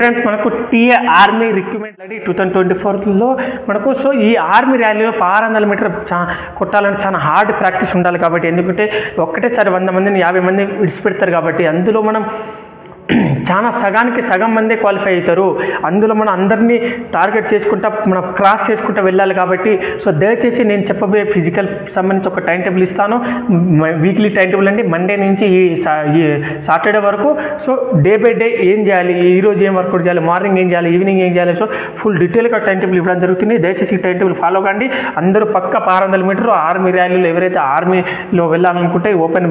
Friends మనకు TA army recruitment ready 2024లో మనకు so ఈ ఆర్మీ ర్యాలీలో 600 మీటర్ కొట్టాలని చాలా హార్డ్ ప్రాక్టీస్ ఉండాలి కాబట్టి ఎందుకంటే ఒక్కటేసారి 100 మందిని 50 మంది విడిచిపెడతారు కాబట్టి అందులో మనం చాలా సగానికి సగం మందే క్వాలిఫై అవుతారు. అందులో మనం అందరినీ టార్గెట్ చేసుకుంటా మనం క్రాస్ చేసుకుంటూ వెళ్ళాలి కాబట్టి సో దయచేసి నేను చెప్పబోయే ఫిజికల్ సంబంధించి ఒక టైం టేబుల్ ఇస్తాను. వీక్లీ టైం టేబుల్ అండి, మండే నుంచి ఈ సాటర్డే వరకు. సో డే బై డే ఏం చేయాలి, ఈరోజు ఏం వర్కౌట్ చేయాలి, మార్నింగ్ ఏం చేయాలి, ఈవినింగ్ ఏం చేయాలి, సో ఫుల్ డీటెయిల్గా టైం టేబుల్ ఇవ్వడం జరుగుతుంది. దయచేసి ఈ టైం టేబుల్ ఫాలో కండి. అందరూ పక్క 600 మీటర్లు ఆర్మీ ర్యాలీలో ఎవరైతే ఆర్మీలో వెళ్ళాలనుకుంటే ఓపెన్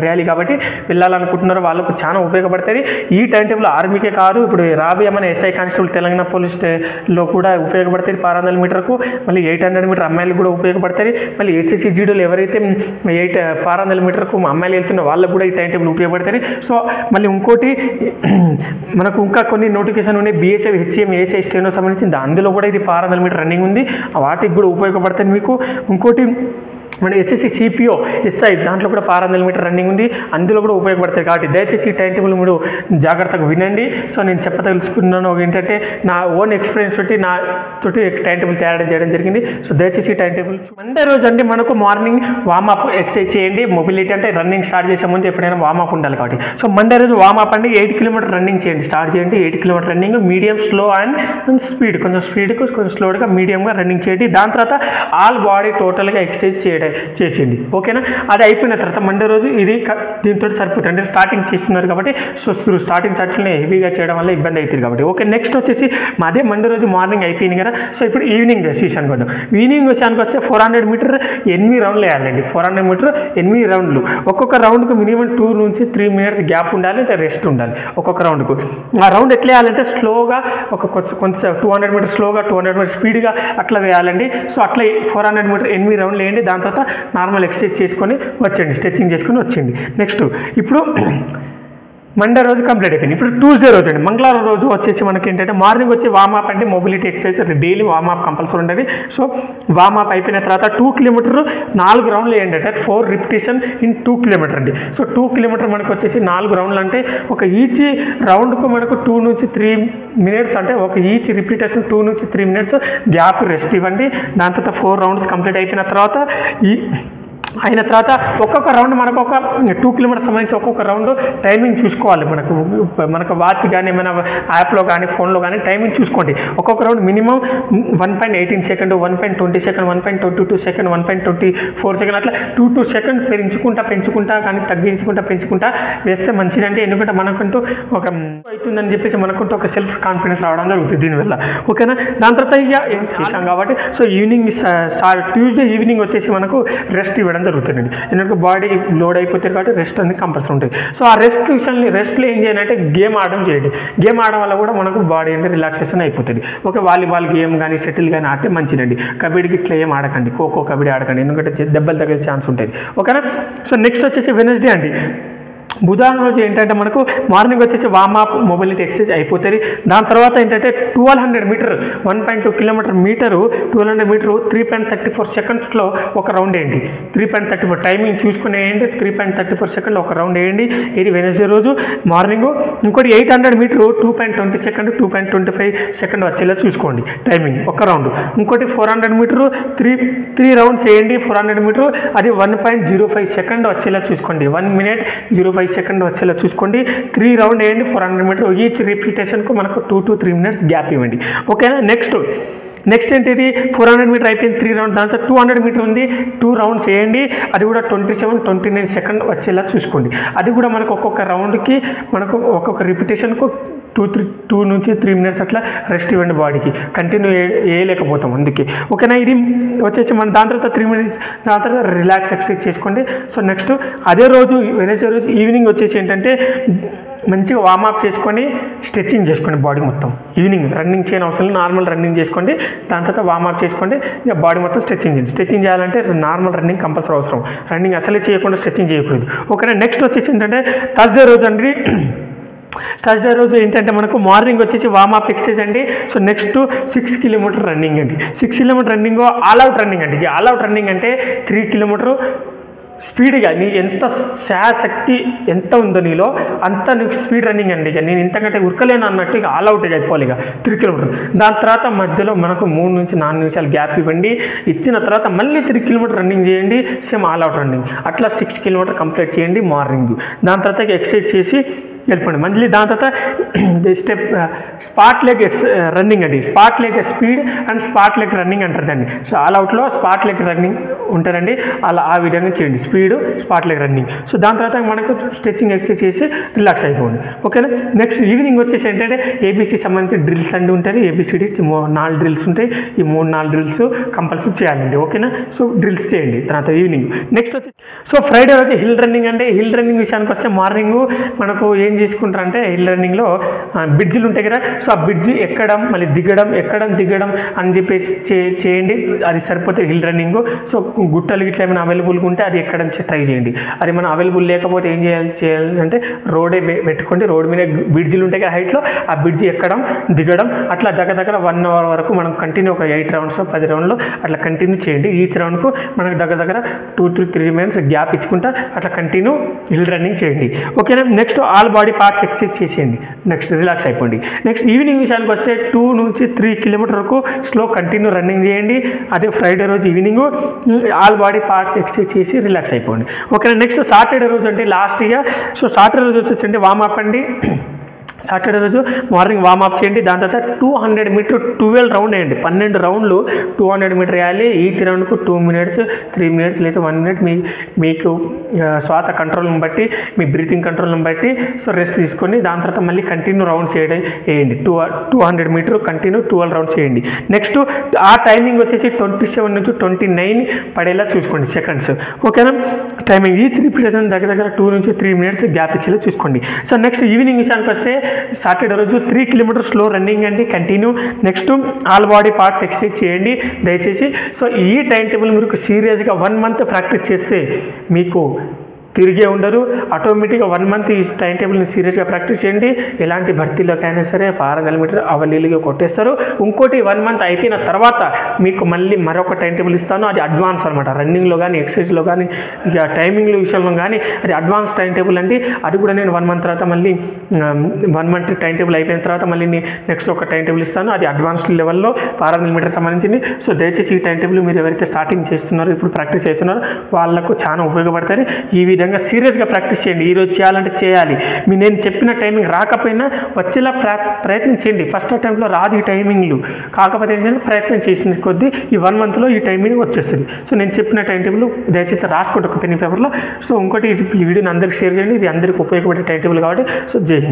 ర్యాలీ కాబట్టి వెళ్ళాలనుకుంటున్నారో వాళ్ళకు చాలా ఉపయోగపడుతుంది. ఈ టైం టేబుల్ ఆర్మీకే కాదు, ఇప్పుడు రాబోయే ఎస్ఐ కానిస్టేబుల్ తెలంగాణ పోలీస్లో కూడా ఉపయోగపడుతుంది 600 మీటర్కు. మళ్ళీ 800 మీటర్ అమ్మాయిలకు కూడా ఉపయోగపడుతుంది. మళ్ళీ ఏసీసీ జీడీలు ఎవరైతే 600 మీటర్కు అమ్మాయిలు వెళ్తున్న వాళ్ళకు కూడా ఈ టైం టేబుల్ ఉపయోగపడుతుంది. సో మళ్ళీ ఇంకోటి మనకు ఇంకా కొన్ని నోటిఫికేషన్ ఉన్నాయి, బీఎస్ఎఫ్ హెచ్ఎం ఏఎస్ఐ స్టేనో సంబంధించింది, అందులో కూడా ఇది 600 మీటర్ రన్నింగ్ ఉంది, వాటికి కూడా ఉపయోగపడుతుంది మీకు. ఇంకోటి మన ఎస్ఎస్సి సిపిఓ ఎస్ఐ దాంట్లో కూడా 600 మీటర్ రన్నింగ్ ఉంది, అందులో కూడా ఉపయోగపడతాయి. కాబట్టి దయచేసి ఈ టైం టేబుల్ మీరు జాగ్రత్తగా వినండి. సో నేను చెప్పదలుచుకున్నాను ఏంటంటే నా ఓన్ ఎక్స్పీరియన్స్ తోటి తోటి టైం టేబుల్ తయారు చేయడం జరిగింది. సో దయచేసి ఈ టైం టేబుల్ మండే రోజు అంటే మనకు మార్నింగ్ వార్మప్ ఎక్సర్సైజ్ చేయండి. మొబిలిటీ అంటే రన్నింగ్ స్టార్ట్ చేసే ముందు ఎప్పుడైనా వార్మప్ ఉండాలి కాబట్టి సో మండే రోజు వార్మప్ అండి 8 కిలోమీటర్ రన్నింగ్ చేయండి, స్టార్ట్ చేయండి. 8 kilometre running medium slow and speed, కొంచెం స్పీడ్కు కొంచెం స్లోగా మీడియంగా రన్నింగ్ చేయండి. దాని తర్వాత ఆల్ బాడీ టోటల్గా ఎక్సర్సైజ్ చేసేయండి, ఓకేనా. అది అయిపోయిన తర్వాత మండే రోజు ఇది దీంతో సరిపోతుంది. అంటే స్టార్టింగ్ చేస్తున్నారు కాబట్టి సో స్టార్టింగ్ సర్కిల్ని హెవీగా చేయడం వల్ల ఇబ్బంది అవుతుంది కాబట్టి ఓకే. నెక్స్ట్ వచ్చేసి అదే మండే రోజు మార్నింగ్ అయిపోయింది కదా, సో ఇప్పుడు ఈవినింగ్ విషయానికి వద్దాం. ఈవినింగ్ విషయానికి వస్తే 400 మీటర్ 8 రౌండ్లు వేయాలండి. 400 మీటర్ 8 రౌండ్లు, ఒక్కొక్క రౌండ్కు మినిమం 2 నుంచి 3 మినిట్స్ గ్యాప్ ఉండాలి, అంటే రెస్ట్ ఉండాలి ఒక్కొక్క రౌండ్కు. ఆ రౌండ్ ఎట్లా వేయాలంటే స్లోగా కొంచెం 200 మీటర్ స్లోగా 200 మీటర్ స్పీడ్గా అట్లా వేయాలండి. సో అట్లా 400 మీటర్ 8 రౌండ్లు వేయండి. దాని తర్వాత నార్మల్ ఎక్సర్సైజ్ చేసుకొని వచ్చేయండి, స్ట్రెచ్చింగ్ చేసుకొని వచ్చేయండి. నెక్స్ట్ ఇప్పుడు మండే రోజు కంప్లీట్ అయిపోయింది. ఇప్పుడు ట్యూస్డే రోజు అండి, మంగళవారం రోజు వచ్చేసి మనకి ఏంటంటే మార్నింగ్ వచ్చి వార్మప్ అంటే mobility exercise daily warm up compulsory ఉండేది. సో వార్మప్ అయిపోయిన తర్వాత 2 కిలోమీటర్ 4 రౌండ్లు వేయండి, అంటే 4 రిపిటేషన్ ఇన్ 2 కిలోమీటర్ అండి. సో 2 కిలోమీటర్ మనకు వచ్చేసి 4 రౌండ్లు, అంటే ఒక ఈచ్ రౌండ్కు మనకు 2 నుంచి 3 మినిట్స్, అంటే ఒక ఈచ్ రిపిటేషన్ 2 నుంచి 3 మినిట్స్ గ్యాప్ రెస్ట్ ఇవ్వండి. దాని తర్వాత 4 రౌండ్స్ కంప్లీట్ అయిపోయిన తర్వాత అయిన తర్వాత ఒక్కొక్క రౌండ్ మనకు ఒక 2 కిలోమీటర్స్ సంబంధించి ఒక్కొక్క రౌండ్ టైమింగ్ చూసుకోవాలి. మనకు వాచ్ కానీ మన యాప్లో కానీ ఫోన్లో కానీ టైమింగ్ చూసుకోండి. ఒక్కొక్క round minimum 1.18 second, 1.20 second, 1.22 second, 1.24 second, అట్లా 2 సెకండ్ పెంచుకుంటా కానీ పెంచుకుంటా వేస్తే మంచిదంటే, ఎందుకంటే మనకంటూ ఒక అవుతుందని చెప్పేసి మనకుంటూ ఒక సెల్ఫ్ కాన్ఫిడెన్స్ రావడం జరుగుతుంది దీనివల్ల, ఓకేనా. దాని తర్వాత ఇక ఏం చేసాం కాబట్టి సో ఈవినింగ్ ట్యూస్డే ఈవినింగ్ వచ్చేసి మనకు రెస్ట్ ఇవ్వడం జరుగుతుందండి. ఎందుకంటే బాడీ లోడ్ అయిపోతుంది కాబట్టి రెస్ట్ అనేది కంపల్సరీ ఉంటుంది. సో ఆ రెస్ట్లో ఏం చేయాలంటే గేమ్ ఆడడం చేయండి. గేమ్ ఆడడం వల్ల కూడా మనకు బాడీ అంటే రిలాక్సేషన్ అయిపోతుంది. ఓకే, వాలీబాల్ గేమ్ కానీ షటిల్ కానీ ఆడితే మంచిదండి. కబడ్డీకి ఇట్లా ఏం ఆడకండి, ఖోఖో కబడ్డీ ఆడకండి, ఎందుకంటే దెబ్బలు తగిలే ఛాన్స్ ఉంటుంది, ఓకేనా. సో నెక్స్ట్ వచ్చేసి వెనస్డే అండి, బుధవారం రోజు ఏంటంటే మనకు మార్నింగ్ వచ్చేసి వార్మప్ మొబిలిటీ ఎక్సర్సైజ్ అయిపోతుంది. దాని తర్వాత ఏంటంటే 1200 మీటర్ 1.2 కిలోమీటర్ 1200 మీటర్ 3.34 సెకండ్స్లో ఒక రౌండ్ వేయండి. 3.34 టైమింగ్ చూసుకుని వేయండి. 3.34 సెకండ్లో ఒక రౌండ్ వేయండి. ఇది వెనస్డే రోజు మార్నింగ్. ఇంకోటి 800 మీటర్ 2.20 సెకండ్ 2.25 సెకండ్ వచ్చేలా చూసుకోండి టైమింగ్ ఒక రౌండ్. ఇంకోటి 400 మీటర్ 3 రౌండ్స్ వేయండి. 400 మీటర్ అది 1.05 సెకండ్ వచ్చేలా చూసుకోండి. 1 మినిట్ 05 సెకండ్ వచ్చేలా చూసుకోండి. 3 రౌండ్ వేయండి 400 మీటర్. ఈచ్ రిపిటేషన్కు మనకు 2 to 3 మినిట్స్ గ్యాప్ ఇవ్వండి, ఓకేనా. నెక్స్ట్ ఏంటి 400 మీటర్ అయిపోయింది 3 రౌండ్. దాని తర్వాత 200 మీటర్ ఉంది, 2 రౌండ్స్ వేయండి. అది కూడా 27-29 సెకండ్ వచ్చేలా చూసుకోండి. అది కూడా మనకు ఒక్కొక్క రౌండ్కి మనకు ఒక్కొక్క రిపిటేషన్కు 2 నుంచి 3 మినిట్స్ అట్లా రెస్ట్ ఇవ్వండి. బాడీకి కంటిన్యూ వేయలేకపోతాం అందుకే, ఓకేనా. ఇది వచ్చేసి మన దాని తర్వాత 3 మినిట్స్, దాని తర్వాత రిలాక్స్ ఎక్సర్సైజ్ చేసుకోండి. సో నెక్స్ట్ అదే రోజు వెనస్డే రోజు ఈవినింగ్ వచ్చేసి ఏంటంటే మంచిగా వార్మప్ చేసుకొని స్ట్రెచ్చింగ్ చేసుకోండి బాడీ మొత్తం. ఈవినింగ్ రన్నింగ్ చేయని అవసరం, నార్మల్ రన్నింగ్ చేసుకోండి. దాని తర్వాత వార్మప్ చేసుకోండి, ఇక బాడీ మొత్తం స్ట్రెచ్చింగ్ చేయండి. స్ట్రెచ్చింగ్ చేయాలంటే నార్మల్ రన్నింగ్ కంపల్సరీ అవసరం, రన్నింగ్ అసలే చేయకుండా స్ట్రెచ్చింగ్ చేయకూడదు, ఓకేనా. నెక్స్ట్ వచ్చేసి ఏంటంటే థర్స్డే రోజు అండి. థర్స్డే రోజు ఏంటంటే మనకు మార్నింగ్ వచ్చేసి వార్మప్ ఎక్సర్సైజ్ అండి. సో నెక్స్ట్ 6 కిలోమీటర్ రన్నింగ్ అండి. 6 kilometre running all out running అండి. ఆల్ అవుట్ రన్నింగ్ అంటే 3 కిలోమీటర్ స్పీడ్గా నీ ఎంత శాశక్తి ఎంత ఉందో నీలో అంత నీకు స్పీడ్ రన్నింగ్ అండి. ఇక నేను ఇంతకంటే ఉరకలేను అన్నట్టు ఇక ఆల్ అవుట్ అయిపోవాలి ఇక 3 కిలోమీటర్. దాని తర్వాత మధ్యలో మనకు 3 నుంచి 4 నిమిషాలు గ్యాప్ ఇవ్వండి. ఇచ్చిన తర్వాత మళ్ళీ 3 కిలోమీటర్ రన్నింగ్ చేయండి, సేమ్ ఆల్ అవుట్ రన్నింగ్. అట్లా 6 కిలోమీటర్ కంప్లీట్ చేయండి మార్నింగ్. దాని తర్వాత ఎక్సర్సైజ్ చేసి వెళ్ళిపోండి. మళ్ళీ దాని తర్వాత స్టెప్ స్పాట్ లెగ్ రన్నింగ్ అండి. Spot leg speed and spot leg running అంటారు దాన్ని. సో ఆల్ అవుట్లో స్పాట్ లెగ్ రన్నింగ్ ఉంటారండి, అలా ఆ విధంగా చేయండి, speed spot leg running. So దాని తర్వాత మనకు స్ట్రెచ్చింగ్ ఎక్సర్సైజ్ చేసి రిలాక్స్ అయిపోండి. ఓకేనా. నెక్స్ట్ ఈవినింగ్ వచ్చేసి ఏంటంటే ఏబీసీ సంబంధించి డ్రిల్స్ అండి ఉంటాయి. ఏబీసీడీ 4 డ్రిల్స్ ఉంటాయి. ఈ 3-4 డ్రిల్స్ కంపల్సరీ చేయాలండి. ఓకేనా. సో డ్రిల్స్ చేయండి తర్వాత ఈవినింగ్. నెక్స్ట్ వచ్చి సో ఫ్రైడే రోజు హిల్ రన్నింగ్ అండి. హిల్ రన్నింగ్ విషయానికి వస్తే మార్నింగ్ మనకు ఏం చేసుకుంటారంటే హిల్ రన్నింగ్లో బ్రిడ్జిలు ఉంటాయి కదా. సో ఆ బ్రిడ్జి ఎక్కడం మళ్ళీ దిగడం అని చెప్పేసి చేయండి. అది సరిపోతే హిల్ రన్నింగ్. సో గుట్టలు గిట్ల ఏమైనా అవైలబుల్గా ఉంటే అది ఎక్కడం ట్రై చేయండి. అది మనం అవైలబుల్ లేకపోతే ఏం చేయాలంటే రోడే పెట్టుకోండి. రోడ్ మీద బ్రిడ్జిలు ఉంటాయి కదా హైట్లో, ఆ బ్రిడ్జి ఎక్కడం దిగడం అట్లా దగ్గర 1 అవర్ వరకు మనం కంటిన్యూ ఒక 8 రౌండ్స్ 10 రౌండ్లు అట్లా కంటిన్యూ చేయండి. ఈచ్ రౌండ్కు మనకు దగ్గర 2 to 3 మినిట్స్ గ్యాప్ ఇచ్చుకుంటా అట్లా కంటిన్యూ హిల్ రన్నింగ్ చేయండి. ఓకేనా. Next all body parts exercise చేసేయండి. నెక్స్ట్ రిలాక్స్ అయిపోండి. నెక్స్ట్ ఈవినింగ్ విషయానికి వస్తే 2 నుంచి 3 కిలోమీటర్ వరకు స్లో కంటిన్యూ రన్నింగ్ చేయండి. అదే ఫ్రైడే రోజు evening all body parts exercise చేసి రిలాక్స్ అయిపోండి. ఓకేనా. నెక్స్ట్ సాటర్డే రోజు అంటే లాస్ట్ ఇయర్. సో సాటర్డే రోజు వచ్చేసి వార్మప్ అండి. సాటర్డే రోజు మార్నింగ్ వార్మప్ చేయండి. దాని తర్వాత 200 మీటర్ 12 రౌండ్ వేయండి. 12 రౌండ్లు 200 మీటర్ వేయాలి. ఈచ్ రౌండ్కు 2 మినిట్స్ 3 మినిట్స్ లేదా 1 మినిట్ మీకు శ్వాస కంట్రోల్ని బట్టి మీ బ్రీతింగ్ కంట్రోల్ని బట్టి సో రెస్ట్ తీసుకొని దాని తర్వాత మళ్ళీ కంటిన్యూ రౌండ్స్ వేయండి. 200 మీటర్ కంటిన్యూ 12 రౌండ్స్ చేయండి. నెక్స్ట్ ఆ టైమింగ్ వచ్చేసి 27 నుంచి 29 పడేలా చూసుకోండి సెకండ్స్. ఓకేనా. టైమింగ్ ఈచ్ రిపిటేషన్ దగ్గర 2 నుంచి 3 మినిట్స్ గ్యాప్ ఇచ్చేలా చూసుకోండి. సో నెక్స్ట్ ఈవినింగ్ విషయానికి వస్తే సాటర్డే రోజు 3 కిలోమీటర్ స్లో రన్నింగ్ అండి continue. Next all body parts exercise చేయండి దయచేసి. సో ఈ టైం టేబుల్ మీరు సీరియస్గా 1 మంత్ ప్రాక్టీస్ చేస్తే మీకు తిరిగే ఉండరు. ఆటోమేటిక్గా 1 మంత్ ఈ టైం టేబుల్ని సీరియస్గా ప్రాక్టీస్ చేయండి. ఎలాంటి భర్తీలోకైనా సరే 600 మీటర్ అవలీలుగా కొట్టేస్తారు. ఇంకోటి 1 మంత్ అయిపోయిన తర్వాత మీకు మళ్ళీ మరొక టైం టేబుల్ ఇస్తాను. అది అడ్వాన్స్ అనమాట. రన్నింగ్లో కానీ ఎక్సర్సైజ్లో కానీ ఇక టైమింగ్ల విషయంలో కానీ అది అడ్వాన్స్ టైం టేబుల్ అండి. అది కూడా నేను 1 మంత్ తర్వాత మళ్ళీ 1 మంత్ టైం టేబుల్ అయిపోయిన తర్వాత మళ్ళీ నెక్స్ట్ ఒక టైం టేబుల్ ఇస్తాను. అది అడ్వాన్స్ లెవెల్లో 600 మీటర్ సంబంధించింది. సో దయచేసి ఈ టైం టేబుల్ మీరు ఎవరైతే స్టార్టింగ్ చేస్తున్నారో ఇప్పుడు ప్రాక్టీస్ అవుతున్నారో వాళ్ళకు చాలా ఉపయోగపడతాయి. ఈ విధంగా సీరియస్గా ప్రాక్టీస్ చేయండి. ఈరోజు చేయాలంటే చేయాలి. నేను చెప్పిన టైమింగ్ రాకపోయినా వచ్చేలా ప్రయత్నం చేయండి. ఫస్ట్ అటెంప్ట్లో రాదు ఈ టైమింగ్లు, కాకపోతే ఏంటంటే ప్రయత్నం చేసిన కొద్దీ ఈ 1 మంత్లో ఈ టైమింగ్ వచ్చేస్తుంది. సో నేను చెప్పిన టైం టేబుల్ దయచేసి రాసుకోండి ఒక పెన్ పేపర్లో. సో ఇంకోటి ఈ వీడియోని అందరికీ షేర్ చేయండి. ఇది అందరికీ ఉపయోగపడే టైం టేబుల్ కాబట్టి. సో జై హింద్.